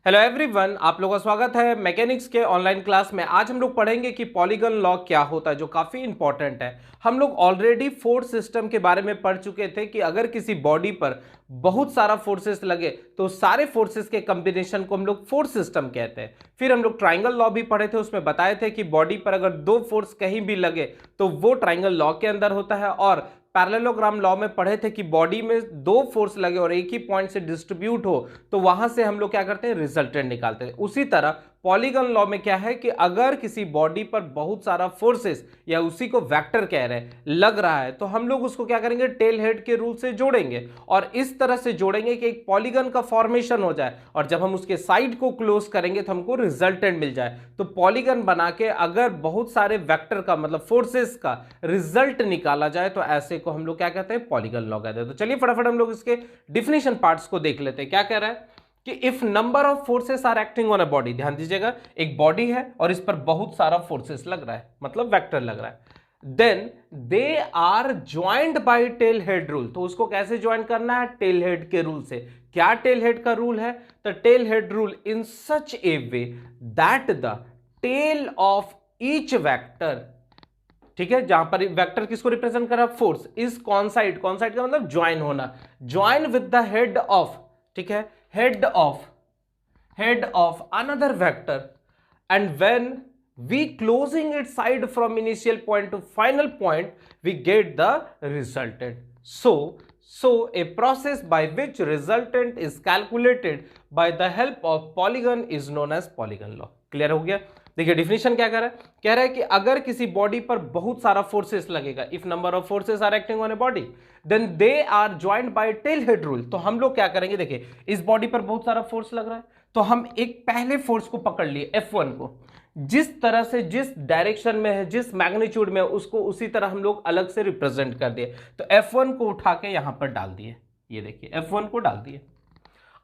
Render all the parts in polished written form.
Hello everyone, आप लोगों का स्वागत है मैकेनिक्स के ऑनलाइन क्लास में। आज हम लोग पढ़ेंगे कि पॉलीगन लॉ क्या होता है, जो काफ़ी इंपॉर्टेंट है। हम लोग ऑलरेडी फोर्स सिस्टम के बारे में पढ़ चुके थे कि अगर किसी बॉडी पर बहुत सारा फोर्सेस लगे तो सारे फोर्सेस के कॉम्बिनेशन को हम लोग फोर्स सिस्टम कहते हैं। फिर हम लोग ट्राइंगल लॉ भी पढ़े थे, उसमें बताए थे कि बॉडी पर अगर दो फोर्स कहीं भी लगे तो वो ट्राइंगल लॉ के अंदर होता है। और पैरेललोग्राम लॉ में पढ़े थे कि बॉडी में दो फोर्स लगे और एक ही पॉइंट से डिस्ट्रीब्यूट हो तो वहां से हम लोग क्या करते हैं, रिजल्टेंट निकालते हैं। उसी तरह पॉलीगन लॉ में क्या है कि अगर किसी बॉडी पर बहुत सारा फोर्सेस या उसी को वेक्टर कह रहे हैं लग रहा है तो हम लोग उसको क्या करेंगे, टेल हेड के रूल से जोड़ेंगे और इस तरह से जोड़ेंगे कि एक पॉलीगन का फॉर्मेशन हो जाए और जब हम उसके साइड को क्लोज करेंगे तो हमको रिजल्टेंट मिल जाए। तो पॉलीगन बना के अगर बहुत सारे वेक्टर का मतलब फोर्सेस का रिजल्ट निकाला जाए तो ऐसे को हम लोग क्या कहते हैं, पॉलीगन लॉ कहते हैं। तो चलिए फटाफट हम लोग इसके डिफिनेशन पार्ट्स को देख लेते हैं। क्या कह रहा है कि if number of forces are acting on a body, ध्यान दीजिएगा, एक बॉडी है और इस पर बहुत सारा फोर्सेस लग रहा है, मतलब वेक्टर लग रहा है, then they are joint by tail head rule. तो उसको कैसे ज्वाइन करना है, टेल हेड के रूल से। क्या टेल हेड का रूल है, तो tail head rule in such a way that the tail of each vector, ठीक है, जहां पर वेक्टर किसको रिप्रेजेंट कर रहा है, फोर्स, इज कॉन्साइड, कॉन्साइड का मतलब ज्वाइन होना, join with the head of, ठीक है, head of another vector, and when we closing its side from initial point to final point we get the resultant. So a process by which resultant is calculated by the help of polygon is known as polygon law. Clear हो गया। देखिए definition क्या कह रहा है कि अगर किसी बॉडी पर बहुत सारा फोर्सेस लगेगा, if number of forces are acting on a body then they are joint by tail head rule. तो हम लोग क्या करेंगे, देखिए इस बॉडी पर बहुत सारा फोर्स लग रहा है तो हम एक पहले फोर्स को पकड़ लिए F1 को, जिस तरह से जिस डायरेक्शन में है, जिस मैग्नीट्यूड में है, उसको उसी तरह हम लोग अलग से रिप्रेजेंट कर दिए। तो F1 को उठा के यहां पर डाल दिए, ये देखिए F1 को डाल दिए।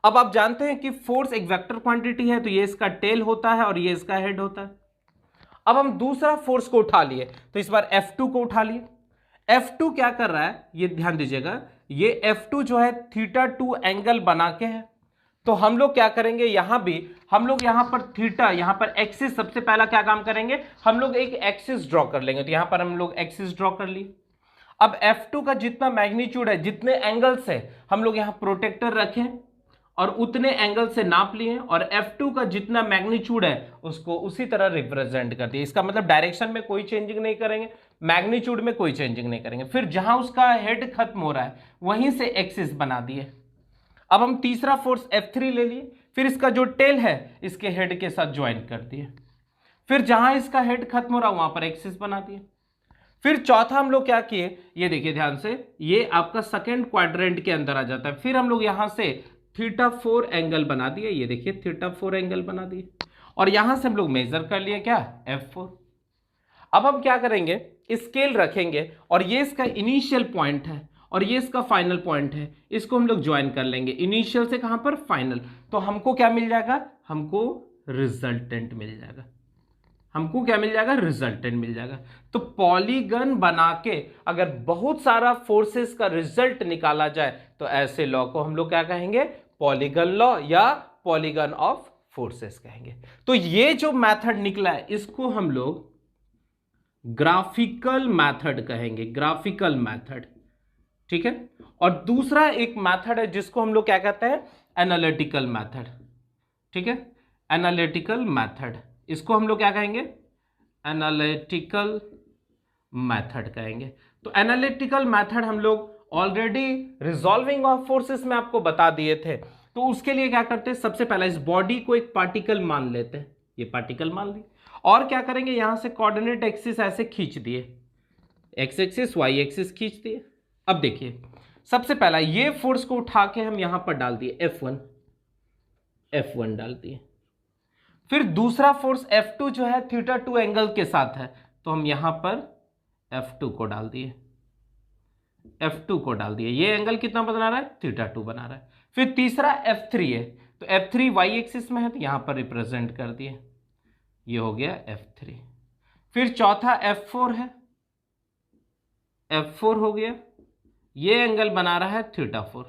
अब आप जानते हैं कि फोर्स एक वेक्टर क्वांटिटी है, तो ये इसका टेल होता है और ये इसका हेड होता है। अब हम दूसरा फोर्स को उठा लिए, तो इस बार F2 को उठा लिए। F2 क्या कर रहा है, ये ध्यान दीजिएगा, ये F2 जो है θ2 एंगल बना के है। तो हम लोग क्या करेंगे, यहां भी हम लोग यहां पर थीटा, यहां पर एक्सिस, सबसे पहला क्या काम करेंगे, हम लोग एक एक्सिस ड्रॉ कर लेंगे। तो यहां पर हम लोग एक्सिस ड्रॉ कर लिए। अब F2 का जितना मैग्नीट्यूड है, जितने एंगल से हम लोग यहां प्रोटेक्टर रखें और उतने एंगल से नाप लिए और F2 का जितना मैग्नीट्यूड है उसको उसी तरह रिप्रेजेंट कर दिए। इसका मतलब डायरेक्शन में कोई चेंजिंग नहीं करेंगे, मैग्नीट्यूड में कोई चेंजिंग नहीं करेंगे। फिर जहां उसका हेड खत्म हो रहा है वहीं से एक्सिस बना दिए। अब हम तीसरा फोर्स F3 ले लिए, फिर इसका जो टेल है इसके हेड के साथ ज्वाइन कर दिए। फिर जहां इसका हेड खत्म हो रहा वहां पर एक्सिस बना दिए। फिर चौथा हम लोग क्या किए, ये देखिए ध्यान से, ये आपका सेकंड क्वाड्रेंट के अंदर आ जाता है। फिर हम लोग यहां से θ4 एंगल बना दिए, ये देखिए θ4 एंगल बना दिए और यहां से हम लोग मेजर कर लिए क्या, F4। अब हम क्या करेंगे, स्केल रखेंगे और ये इसका इनिशियल पॉइंट है और ये इसका फाइनल पॉइंट है, इसको हम लोग ज्वाइन कर लेंगे इनिशियल से कहां पर, फाइनल। तो हमको क्या मिल जाएगा, हमको रिजल्टेंट मिल जाएगा। हमको क्या मिल जाएगा, रिजल्टेंट मिल जाएगा। तो पॉलीगन बना के अगर बहुत सारा फोर्सेस का रिजल्ट निकाला जाए तो ऐसे लॉ को हम लोग क्या कहेंगे, पॉलीगन लॉ या पॉलीगन ऑफ फोर्सेस कहेंगे। तो ये जो मेथड निकला है इसको हम लोग ग्राफिकल मेथड कहेंगे, ग्राफिकल मेथड, ठीक है। और दूसरा एक मेथड है जिसको हम लोग क्या कहते हैं, एनालिटिकल मेथड, ठीक है, एनालिटिकल मेथड, इसको हम लोग क्या कहेंगे, एनालिटिकल मेथड कहेंगे। तो एनालिटिकल मेथड हम लोग ऑलरेडी रिजॉल्विंग ऑफ फोर्सेस में आपको बता दिए थे। तो उसके लिए क्या करते हैं, सबसे पहले इस बॉडी को एक पार्टिकल मान लेते हैं, ये पार्टिकल मान ली, और क्या करेंगे, यहां से कोऑर्डिनेट एक्सिस ऐसे खींच दिए, एक्स एक्सिस वाई एक्सिस खींच दिए। अब देखिए सबसे पहला ये फोर्स को उठा के हम यहां पर डाल दिए F1 डाल दिए। फिर दूसरा फोर्स F2 जो है θ2 एंगल के साथ है, तो हम यहां पर F2 को डाल दिए, F2 को डाल दिए। ये एंगल कितना बना रहा है, θ2 बना रहा है। फिर तीसरा F3 है, तो F3 वाई एक्सिस में है तो यहां पर रिप्रेजेंट कर दिए, ये हो गया F3। फिर चौथा F4 है, F4 हो गया, ये एंगल बना रहा है θ4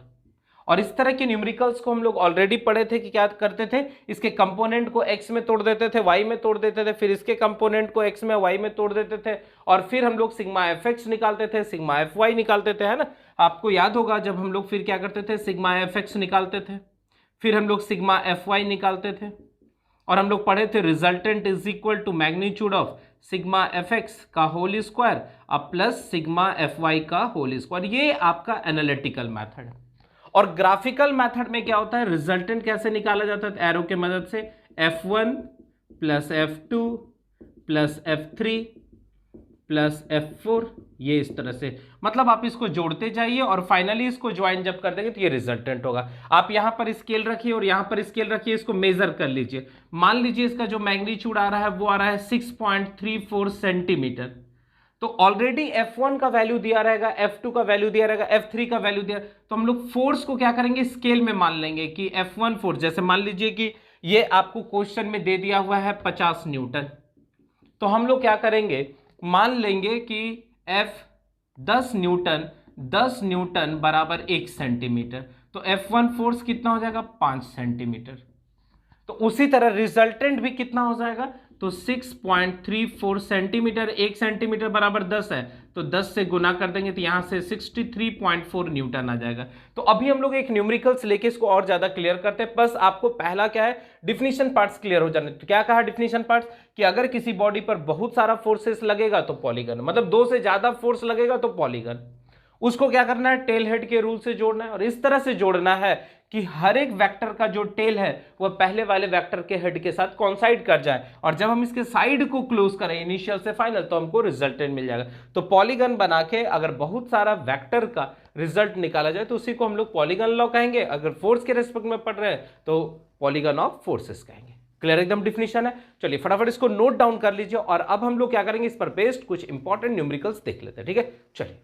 और इस तरह के न्यूमेरिकल्स को हम लोग ऑलरेडी पढ़े थे कि क्या करते थे, इसके कंपोनेंट को x में तोड़ देते थे, y में तोड़ देते थे, फिर इसके कंपोनेंट को x में y में तोड़ देते थे, और फिर हम लोग सिग्मा fx निकालते थे, सिग्मा fy निकालते थे, है ना। आपको याद होगा जब हम लोग फिर क्या करते थे, सिग्मा fx निकालते थे, फिर हम लोग सिग्मा fy निकालते थे, और हम लोग पढ़े थे resultant is equal to magnitude of sigma fx का होल स्क्वायर अब प्लस सिग्मा fy का होल स्क्वायर। ये आपका एनालिटिकल मेथड है। और ग्राफिकल मेथड में क्या होता है, रिजल्टेंट कैसे निकाला जाता है, एरो के मदद से f1 plus f2 plus f3 plus f4, ये इस तरह से, मतलब आप इसको जोड़ते जाइए और फाइनली इसको ज्वाइन जब कर देंगे तो ये रिजल्टेंट होगा। आप यहां पर स्केल रखिए और यहां पर स्केल रखिए, इसको मेजर कर लीजिए। मान लीजिए इसका जो मैग्नीट्यूड आ रहा है वो आ रहा है 6.34 सेंटीमीटर। तो ऑलरेडी f1 का वैल्यू दिया रहेगा, f2 का वैल्यू दिया रहेगा, f3 का वैल्यू दिया, तो हम लोग फोर्स को क्या करेंगे, स्केल में मान लेंगे कि f1 फोर्स, जैसे मान लीजिए कि ये आपको क्वेश्चन में दे दिया हुआ है 50 न्यूटन, तो हम लोग क्या करेंगे, मान लेंगे कि F 10 न्यूटन बराबर 1 सेंटीमीटर, तो F1 फोर्स कितना हो जाएगा, 5 सेंटीमीटर। तो उसी तरह रिजल्टेंट भी कितना हो जाएगा, तो 6.34 सेंटीमीटर, 1 सेंटीमीटर बराबर 10 है, तो 10 से गुना कर देंगे तो यहां से 63.4 न्यूटन आ जाएगा। तो अभी हम लोग एक न्यूमेरिकल्स लेके इसको और ज्यादा क्लियर करते हैं। बस आपको पहला क्या है, डिफिनीशन पार्ट्स क्लियर हो जाने। तो क्या कहा डिफिनीशन पार्ट्स, कि अगर किसी बॉडी पर बहुत सारा फोर्सेस लगेगा तो पॉलीगन, मतलब 2 से ज्यादा फोर्स लगेगा तो पॉलीगन। उसको क्या करना है, टेल हेड के रूल से जोड़ना है, और इस तरह से जोड़ना है कि हर एक वेक्टर का जो टेल है वह पहले वाले वेक्टर के हेड के साथ कॉन्साइड कर जाए, और जब हम इसके साइड को क्लोज करें इनिशियल से फाइनल तो हमको रिजल्टेंट मिल जाएगा। तो पॉलीगन बना के अगर बहुत सारा वेक्टर का रिजल्ट निकाला जाए तो उसी को हम लोग पॉलीगन लॉ कहेंगे। अगर फोर्स के रेस्पेक्ट में पढ़ रहे हैं तो पॉलीगन ऑफ फोर्सेस कहेंगे। क्लियर एकदम डिफिनीशन है। चलिए फटाफट इसको नोट डाउन कर लीजिए, और अब हम लोग क्या करेंगे, इस पर बेस्ड कुछ इंपॉर्टेंट न्यूमेरिकल्स देख लेते हैं। ठीक है,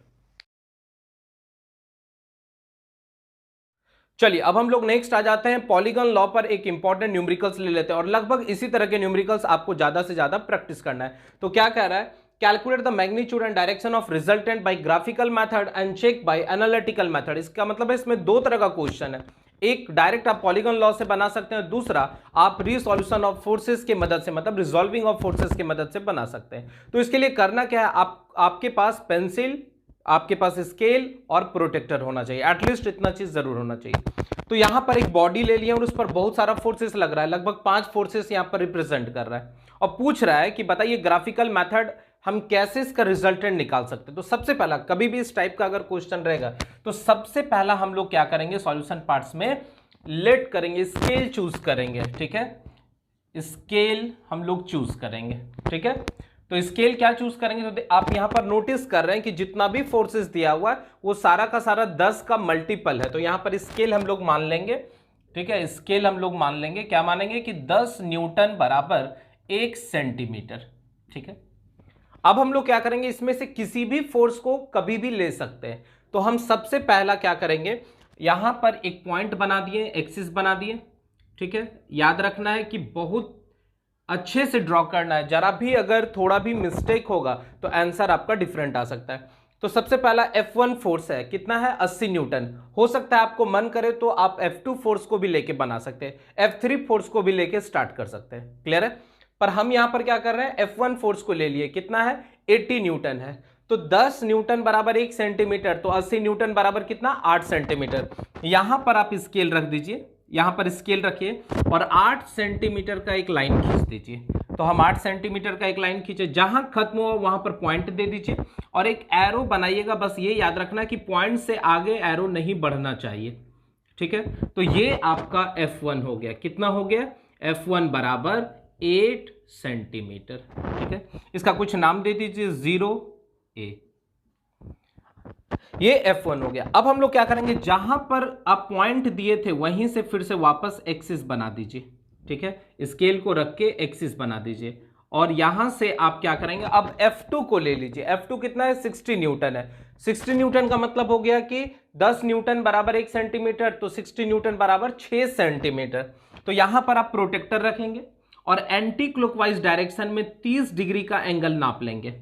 चलिए अब हम लोग नेक्स्ट आ जाते हैं पॉलीगन लॉ पर। एक इंपॉर्टेंट न्यूमेरिकल्स ले लेते हैं, और लगभग इसी तरह के न्यूमेरिकल्स आपको ज्यादा से ज्यादा प्रैक्टिस करना है। तो क्या कह रहा है, calculate the magnitude and direction of resultant by graphical method and check by analytical method. इसका मतलब है इसमें 2 तरह का क्वेश्चन है, एक डायरेक्ट आप पॉलीगन लॉ से बना सकते हैं, दूसरा आप रिसोल्यूशन ऑफ फोर्सेस के मदद से, मतलब रिजॉल्विंग ऑफ फोर्सेस के मदद से बना सकते हैं। तो इसके लिए करना क्या है, आपके पास पेंसिल, आपके पास स्केल और प्रोटेक्टर होना चाहिए, एटलीस्ट इतना चीज जरूर होना चाहिए। तो यहां पर एक बॉडी ले लिया और उस पर बहुत सारा फोर्सेस लग रहा है, लगभग 5 फोर्सेस यहां पर रिप्रेजेंट कर रहा है, और पूछ रहा है कि बताइए ग्राफिकल मेथड हम कैसे इसका रिजल्टेंट निकाल सकते हैं। तो सबसे पहला, कभी भी इस टाइप का अगर क्वेश्चन रहेगा तो सबसे पहला हम लोग क्या करेंगे, सॉल्यूशन पार्ट्स में लेट करेंगे, स्केल चूज करेंगे। ठीक है, स्केल हम लोग चूज करेंगे। ठीक है, तो स्केल क्या चूज करेंगे, तो आप यहां पर नोटिस कर रहे हैं कि जितना भी फोर्सेस दिया हुआ है वो सारा का सारा 10 का मल्टीपल है। तो यहां पर स्केल हम लोग मान लेंगे। ठीक है, स्केल हम लोग मान लेंगे, क्या मानेंगे कि 10 न्यूटन बराबर 1 सेंटीमीटर। ठीक है, अब हम लोग क्या करेंगे, इसमें से किसी भी फोर्स को कभी भी ले सकते हैं। तो हम सबसे पहला क्या करेंगे, यहां पर एक पॉइंट बना दिए, एक्सिस बना दिए। ठीक है, याद रखना है कि बहुत अच्छे से ड्रॉ करना है, जरा भी अगर थोड़ा भी मिस्टेक होगा तो आंसर आपका डिफरेंट आ सकता है। तो सबसे पहला F1 फोर्स है, कितना है, 80 न्यूटन। हो सकता है आपको मन करे तो आप F2 फोर्स को भी लेके बना सकते हैं, F3 फोर्स को भी लेके स्टार्ट कर सकते हैं। क्लियर है, पर हम यहां पर क्या कर रहे हैं, F1 फोर्स को ले लिए, कितना है, 80 न्यूटन है। तो 10 न्यूटन बराबर 1 सेंटीमीटर, तो 80 न्यूटन बराबर कितना, 8 सेंटीमीटर। यहां पर आप स्केल रख दीजिए, यहां पर स्केल रखिए और 8 सेंटीमीटर का एक लाइन खींच दीजिए। तो हम 8 सेंटीमीटर का एक लाइन खींचे, जहां खत्म हुआ वहां पर पॉइंट दे दीजिए और एक एरो बनाइएगा। बस ये याद रखना कि पॉइंट से आगे एरो नहीं बढ़ना चाहिए। ठीक है, तो ये आपका F1 हो गया, कितना हो गया, F1 बराबर 8 सेंटीमीटर। ठीक है, इसका कुछ नाम दे दीजिए, 0A। ये F1 हो गया। अब हम लोग क्या करेंगे, जहां पर आप पॉइंट दिए थे वहीं से फिर से वापस एक्सिस बना दीजिए। ठीक है, स्केल को रख के एक्सिस बना दीजिए, और यहां से आप क्या करेंगे, अब F2 को ले लीजिए। F2 कितना है, 60 न्यूटन है। 60 न्यूटन का मतलब हो गया कि 10 न्यूटन बराबर 1 सेंटीमीटर, तो 60 न्यूटन बराबर 6 सेंटीमीटर। तो यहां पर आप प्रोटेक्टर रखेंगे और एंटी क्लॉकवाइज डायरेक्शन में 30 डिग्री का एंगल नाप लेंगे।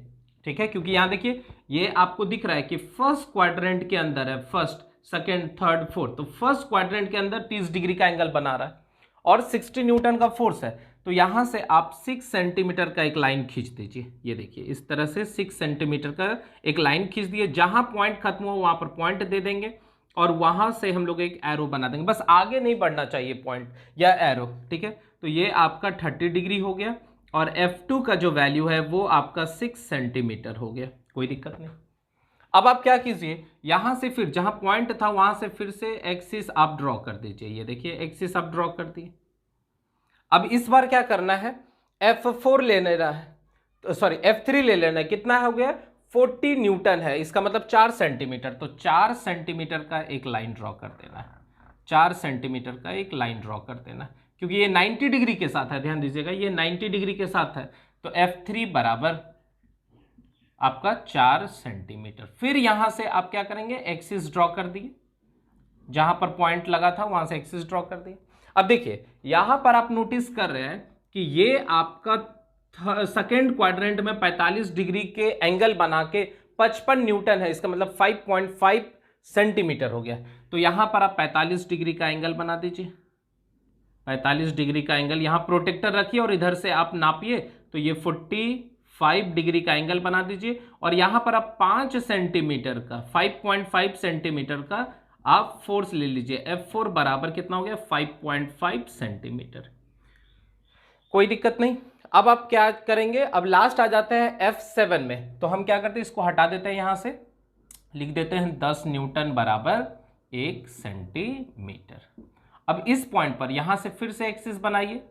ठीक है, क्योंकि यहां देखिए ये आपको दिख रहा है कि फर्स्ट क्वाड्रेंट के अंदर है, फर्स्ट सेकेंड, थर्ड, फोर्थ। तो फर्स्ट क्वाड्रेंट के अंदर 30 डिग्री का एंगल बना रहा है और 60 न्यूटन का फोर्स है। तो यहां से आप 6 सेंटीमीटर का एक लाइन खींच दीजिए। ये देखिए इस तरह से 6 सेंटीमीटर का एक लाइन खींच दिए, जहां पॉइंट खत्म हो वहां पर पॉइंट दे देंगे और वहां से हम लोग एक एरो बना देंगे। बस आगे नहीं बढ़ना चाहिए पॉइंट या एरो, ठीक है। तो ये आपका 30 डिग्री हो गया और F2 का जो वैल्यू है वो आपका 6 सेंटीमीटर हो गया, कोई दिक्कत नहीं। अब आप क्या कीजिए, यहां से फिर जहां पॉइंट था वहां से फिर से एक्सिस आप ड्रॉ कर दीजिए। ये देखिए एक्सिस आप ड्रॉ कर दिए। अब इस बार क्या करना है, F4 ले लेना है, सॉरी F3 ले लेना है। कितना हो गया, 40 न्यूटन है, इसका मतलब 4 सेंटीमीटर। तो 4 सेंटीमीटर का एक लाइन ड्रॉ कर देना है, 4 सेंटीमीटर का एक लाइन ड्रॉ कर देना है, क्योंकि ये 90 डिग्री के साथ है, ध्यान दीजिएगा ये 90 डिग्री के साथ है। तो F3 बराबर आपका 4 सेंटीमीटर। फिर यहां से आप क्या करेंगे, एक्सिस ड्रॉ कर दिए, जहां पर पॉइंट लगा था वहां से एक्सिस ड्रॉ कर दिए। अब देखिए यहां पर आप नोटिस कर रहे हैं कि ये आपका सेकेंड क्वाड्रेंट में 45 डिग्री के एंगल बना के 55 न्यूटन है, इसका मतलब 5.5 सेंटीमीटर हो गया। तो यहां पर आप 45 डिग्री का एंगल बना दीजिए, 45 डिग्री का एंगल यहां प्रोटेक्टर रखिए और इधर से आप नापिए तो ये 45 डिग्री का एंगल बना दीजिए। और यहां पर आप 5 सेंटीमीटर का 5.5 सेंटीमीटर का आप फोर्स ले लीजिए। F4 बराबर कितना हो गया, 5.5 सेंटीमीटर, कोई दिक्कत नहीं। अब आप क्या करेंगे, अब लास्ट आ जाते हैं F7 में। तो हम क्या करते हैं, इसको हटा देते हैं, यहां से लिख देते हैं 10 न्यूटन बराबर 1 सेंटीमीटर। अब इस पॉइंट पर यहां से फिर से एक्सिस बनाइए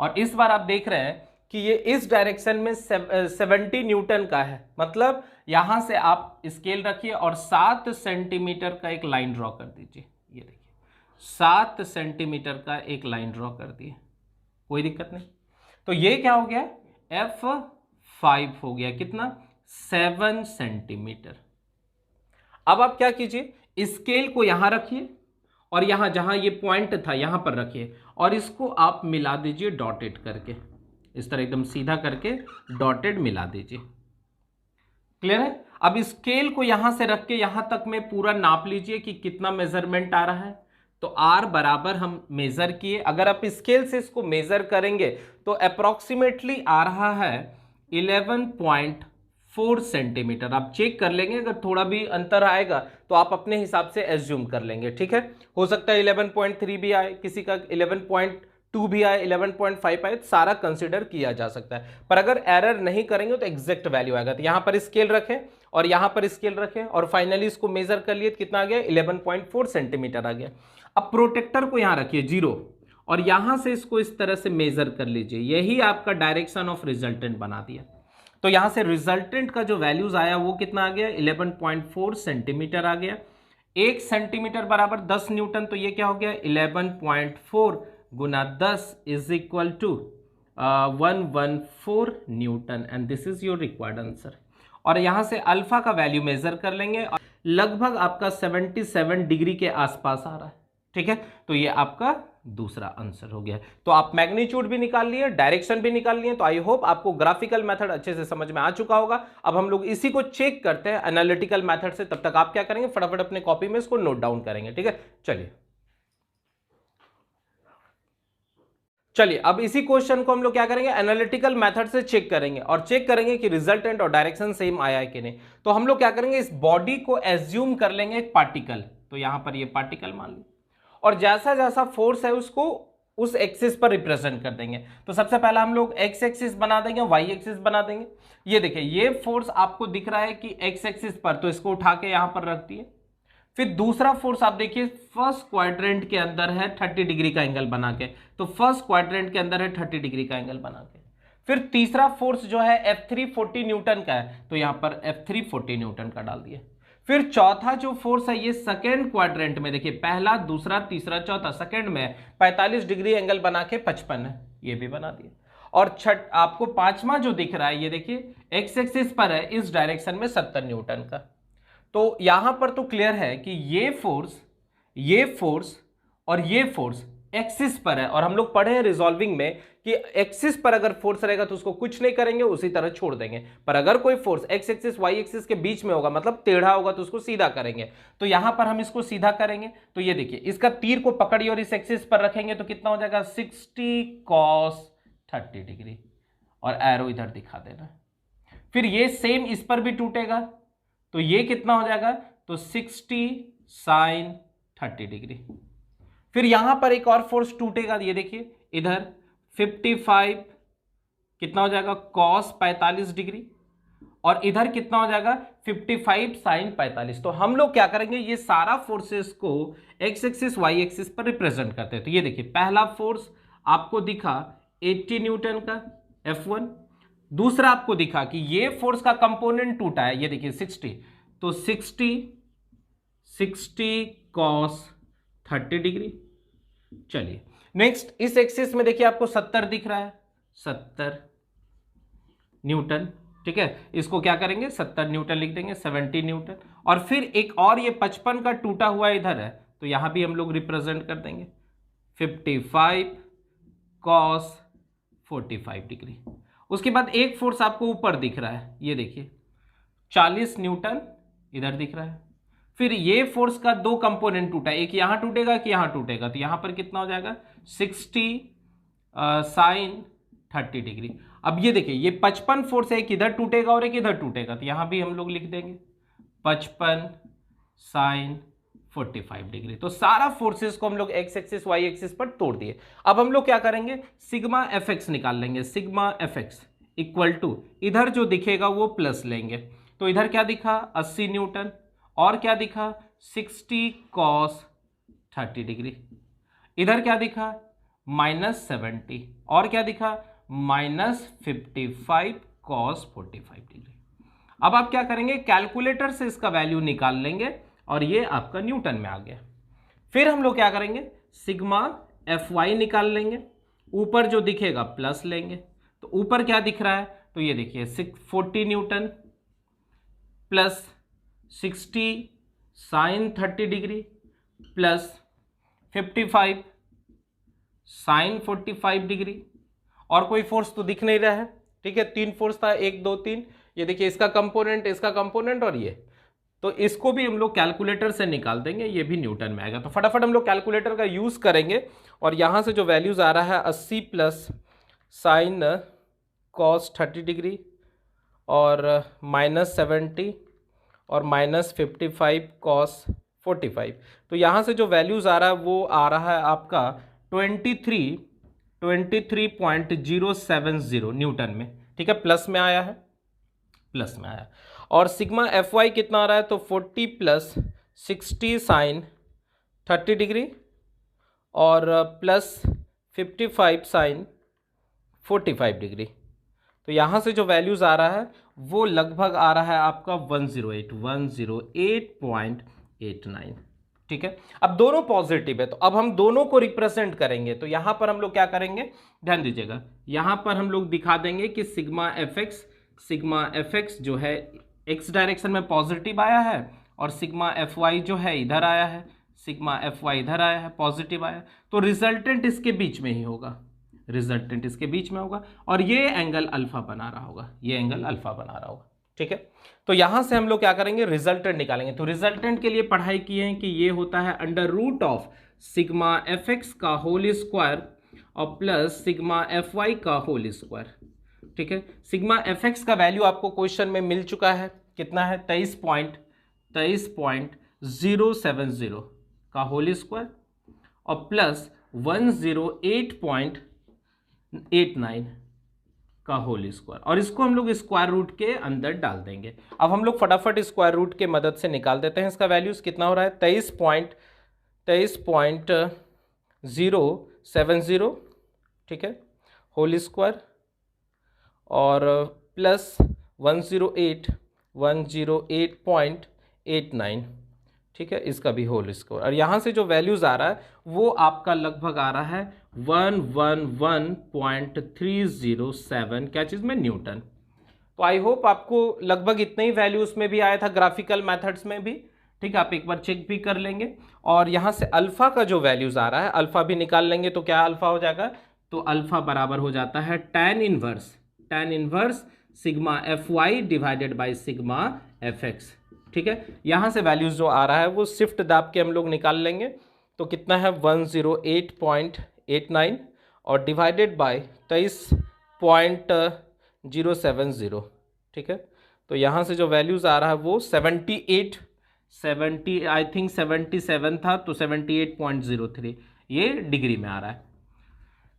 और इस बार आप देख रहे हैं कि ये इस डायरेक्शन में 70 न्यूटन का है, मतलब यहां से आप स्केल रखिए और 7 सेंटीमीटर का एक लाइन ड्रॉ कर दीजिए। ये देखिए 7 सेंटीमीटर का एक लाइन ड्रॉ कर दिए, कोई दिक्कत नहीं। तो ये क्या हो गया, F5 हो गया, कितना, 7 सेंटीमीटर। अब आप क्या कीजिए, स्केल को यहां रखिए और यहां जहां ये पॉइंट था यहां पर रखिए और इसको आप मिला दीजिए डॉटेड करके, इस तरह एकदम सीधा करके डॉटेड मिला दीजिए। क्लियर है। अब स्केल को यहां से रख के यहां तक में पूरा नाप लीजिए कि कितना मेजरमेंट आ रहा है। तो R बराबर हम मेजर किए, अगर आप स्केल से इसको मेजर करेंगे तो अप्रोक्सीमेटली आ रहा है 11.4 सेंटीमीटर। आप चेक कर लेंगे, अगर थोड़ा भी अंतर आएगा तो आप अपने हिसाब से एज्यूम कर लेंगे, ठीक है। हो सकता है 11.3 भी आए, किसी का 11.2 भी आए, 11.5 आए, सारा कंसिडर किया जा सकता है। पर अगर एरर नहीं करेंगे तो एग्जैक्ट वैल्यू आएगा। तो यहां पर स्केल रखें और यहां पर स्केल रखें और फाइनली इसको मेजर कर लिए, कितना आ गया, 11.4 सेंटीमीटर आ गया। अब प्रोटेक्टर को यहां रखिए 0 और यहां से इसको इस तरह से मेजर कर लीजिए, यही आपका डायरेक्शन ऑफ रिजल्टेंट बना दिया। तो यहां से रिजल्टेंट का जो वैल्यूज आया वो कितना आ गया, 11.4 सेंटीमीटर आ गया। 1 सेंटीमीटर बराबर 10 न्यूटन, तो ये क्या हो गया, 11.4 गुना 10 is equal to 114 newton and this is your required answer. और यहां से अल्फा का वैल्यू मेजर कर लेंगे और लगभग आपका 77 डिग्री के आसपास आ रहा है, ठीक है। तो ये आपका दूसरा आंसर हो गया। तो आप मैग्नीट्यूड भी निकाल लिए, डायरेक्शन भी निकाल लिए। तो आई होप आपको ग्राफिकल मेथड अच्छे से समझ में आ चुका होगा। अब हम लोग इसी को चेक करते हैं एनालिटिकल मेथड से। तब तक आप क्या करेंगे, फटाफट अपने कॉपी में इसको नोट डाउन करेंगे, ठीक है। चलिए अब इसी क्वेश्चन को हम लोग क्या करेंगे, एनालिटिकल मेथड से चेक करेंगे और चेक करेंगे कि रिजल्टेंट और डायरेक्शन सेम आया है कि नहीं। तो हम लोग क्या करेंगे, इस बॉडी को एज्यूम कर लेंगे एक पार्टिकल। तो यहां पर ये पार्टिकल मान ली और जैसा जैसा फोर्स है उसको उस एक्सिस पर रिप्रेजेंट कर देंगे। तो सबसे पहला हम लोग एक्स एक्सिस बना देंगे, वाई एक्सिस बना देंगे। ये देखिए ये फोर्स आपको दिख रहा है कि एक्स एक्सिस पर, तो इसको उठा के यहां पर रख दिए। फिर दूसरा फोर्स आप देखिए फर्स्ट क्वाड्रेंट के अंदर है 30 डिग्री का एंगल बना के, तो फर्स्ट क्वाड्रेंट के अंदर है 30 डिग्री का एंगल बना के। फिर तीसरा फोर्स जो है F3 40 न्यूटन का है, तो यहां पर F3 40 न्यूटन का डाल दिए। फिर चौथा जो फोर्स है ये सेकेंड क्वाड्रेंट में, देखिए पहला दूसरा तीसरा चौथा, सेकेंड में 45 डिग्री एंगल बना के 55 है, ये भी बना दिए। और आपको पांचवा जो दिख रहा है ये देखिए एक्स एक्सिस पर है इस डायरेक्शन में 70 न्यूटन का। तो यहां पर तो क्लियर है कि ये फोर्स और ये फोर्स एक्सिस पर है, और हम लोग पढ़े हैं रिजॉल्विंग में कि एक्सिस पर अगर फोर्स रहेगा तो उसको कुछ नहीं करेंगे, उसी तरह छोड़ देंगे। पर अगर कोई force X axis Y axis के बीच में होगा, मतलब टेढ़ा होगा, तो उसको सीधा करेंगे। तो यहां पर हम इसको सीधा करेंगे, तो ये देखिए इसका तीर को पकड़िए और इस एक्सिस पर रखेंगे तो कितना हो जाएगा 60 cos 30 डिग्री, और एरो इधर दिखा देना। फिर ये सेम इस पर भी टूटेगा, तो ये कितना हो जाएगा, तो 60 sin 30 डिग्री। फिर यहां पर एक और फोर्स टूटेगा, ये देखिए इधर 55 कितना हो जाएगा cos 45 डिग्री, और इधर कितना हो जाएगा 55 sin 45। तो हम लोग क्या करेंगे, ये सारा फोर्सेस को एक्स एक्सिस वाई एक्सिस पर रिप्रेजेंट करते हैं। तो ये देखिए पहला फोर्स आपको दिखा 80 न्यूटन का F1, दूसरा आपको दिखा कि ये फोर्स का कंपोनेंट टूटा है, ये देखिए 60, तो 60 cos 30 डिग्री। चलिए नेक्स्ट, इस एक्सिस में देखिए आपको 70 दिख रहा है, 70 न्यूटन, ठीक है, इसको क्या करेंगे 70 न्यूटन लिख देंगे, 70 न्यूटन। और फिर एक और ये 55 का टूटा हुआ इधर है, तो यहां भी हम लोग रिप्रेजेंट कर देंगे 55 cos 45 डिग्री। उसके बाद एक फोर्स आपको ऊपर दिख रहा है, ये देखिए 40 न्यूटन इधर दिख रहा है। फिर ये फोर्स का दो कंपोनेंट टूटा, एक यहां टूटेगा कि यहां टूटेगा, तो यहां पर कितना हो जाएगा 60 sin 30 डिग्री। अब ये देखिए ये 55 फोर्स है, एक इधर टूटेगा और एक इधर टूटेगा, तो यहां भी हम लोग लिख देंगे 55 sin 45 डिग्री। तो सारा फोर्सेस को हम लोग एक्स एक्सिस वाई एक्सिस पर तोड़ दिए। अब हम लोग क्या करेंगे, सिग्मा एफ एक्स निकाल लेंगे। Sigma F X equal to, इधर जो दिखेगा वो प्लस लेंगे, तो इधर क्या दिखा 80 न्यूटन, और क्या दिखा 60 cos 30 डिग्री, इधर क्या दिखा -70, और क्या दिखा -55 cos 45 डिग्री। अब आप क्या करेंगे, कैलकुलेटर से इसका वैल्यू निकाल लेंगे, और ये आपका न्यूटन में आ गया। फिर हम लोग क्या करेंगे, सिग्मा एफ वाई निकाल लेंगे, ऊपर जो दिखेगा प्लस लेंगे, तो ऊपर क्या दिख रहा है, तो ये देखिए 40 Newton plus 60 sin 30 degree plus 55 sin 45 degree, और कोई फोर्स तो दिख नहीं रहा है, ठीक है, तीन फोर्स था 1 2 3, ये देखिए इसका कंपोनेंट और ये, तो इसको भी हम लोग कैलकुलेटर से निकाल देंगे, ये भी न्यूटन में आएगा। तो फटाफट हम लोग कैलकुलेटर का यूज करेंगे, और यहां से जो वैल्यूज आ रहा है 80 प्लस sin cos 30 डिग्री और -70 और -55 cos 45, तो यहाँ से जो वैल्यूज आ रहा है वो आ रहा है आपका 23.070 न्यूटन में, ठीक है, प्लस में आया है, प्लस में आया। और सिग्मा एफ वाई कितना आ रहा है, तो 40 प्लस 60 sin 30 डिग्री और प्लस 55 sin 45 डिग्री। तो यहाँ से जो वैल्यूज आ रहा है वो लगभग आ रहा है आपका 108.89, ठीक है। अब दोनों पॉजिटिव है, तो अब हम दोनों को रिप्रेजेंट करेंगे। तो यहाँ पर हम लोग क्या करेंगे, ध्यान दीजिएगा, यहाँ पर हम लोग दिखा देंगे कि सिग्मा एफ एक्स जो है एक्स डायरेक्शन में पॉजिटिव आया है, और सिग्मा एफ वाई जो है इधर आया है, सिग्मा एफ वाई इधर आया है, पॉजिटिव आया, तो रिजल्टेंट इसके बीच में ही होगा, रिजल्टेंट इसके बीच में होगा, और ये एंगल अल्फा बना रहा होगा, ये एंगल अल्फा बना रहा होगा, ठीक है। तो यहां से हम लोग क्या करेंगे, रिजल्टेंट निकालेंगे। तो रिजल्टेंट के लिए पढ़ाई किए हैं कि ये होता है under root of sigma F X का होल स्क्वायर और प्लस सिग्मा एफ वाई का होल स्क्वायर, ठीक है। सिग्मा एफ एक्स का वैल्यू आपको क्वेश्चन में मिल चुका है, कितना है 23.070 का होल स्क्वायर और प्लस 108.89 का होल स्क्वायर, और इसको हम लोग स्क्वायर रूट के अंदर डाल देंगे। अब हम लोग फटाफट स्क्वायर रूट के मदद से निकाल देते हैं। इसका वैल्यूज कितना हो रहा है 23.070, ठीक है, होल स्क्वायर और प्लस 108.89, ठीक है, इसका भी होल स्क्वायर। और यहाँ से जो वैल्यूज आ रहा है वो आपका लगभग आ रहा है 111.307 क्या चीज़ में, न्यूटन। तो आई होप आपको लगभग इतना ही वैल्यू उसमें भी आया था, ग्राफिकल मेथड्स में भी, ठीक है, आप एक बार चेक भी कर लेंगे। और यहाँ से अल्फा का जो वैल्यूज आ रहा है अल्फा भी निकाल लेंगे, तो क्या अल्फा हो जाएगा, तो अल्फा बराबर हो जाता है tan inverse sigma F Y divided by sigma F X. ठीक है, यहाँ से वैल्यूज जो आ रहा है वो शिफ्ट दाब के हम लोग निकाल लेंगे, तो कितना है 108.89 और डिवाइडेड बाय 23.070। ठीक है, तो यहाँ से जो वैल्यूज़ आ रहा है वो 70 आई थिंक 77 था, तो 78.03 ये डिग्री में आ रहा है।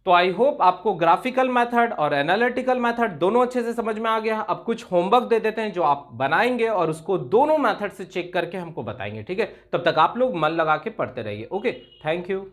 तो आई होप आपको ग्राफिकल मेथड और एनालिटिकल मेथड दोनों अच्छे से समझ में आ गया। अब कुछ होमवर्क दे देते हैं जो आप बनाएंगे और उसको दोनों मेथड से चेक करके हमको बताएंगे। ठीक है, तब तक आप लोग मन लगा के पढ़ते रहिए। Okay, thank you.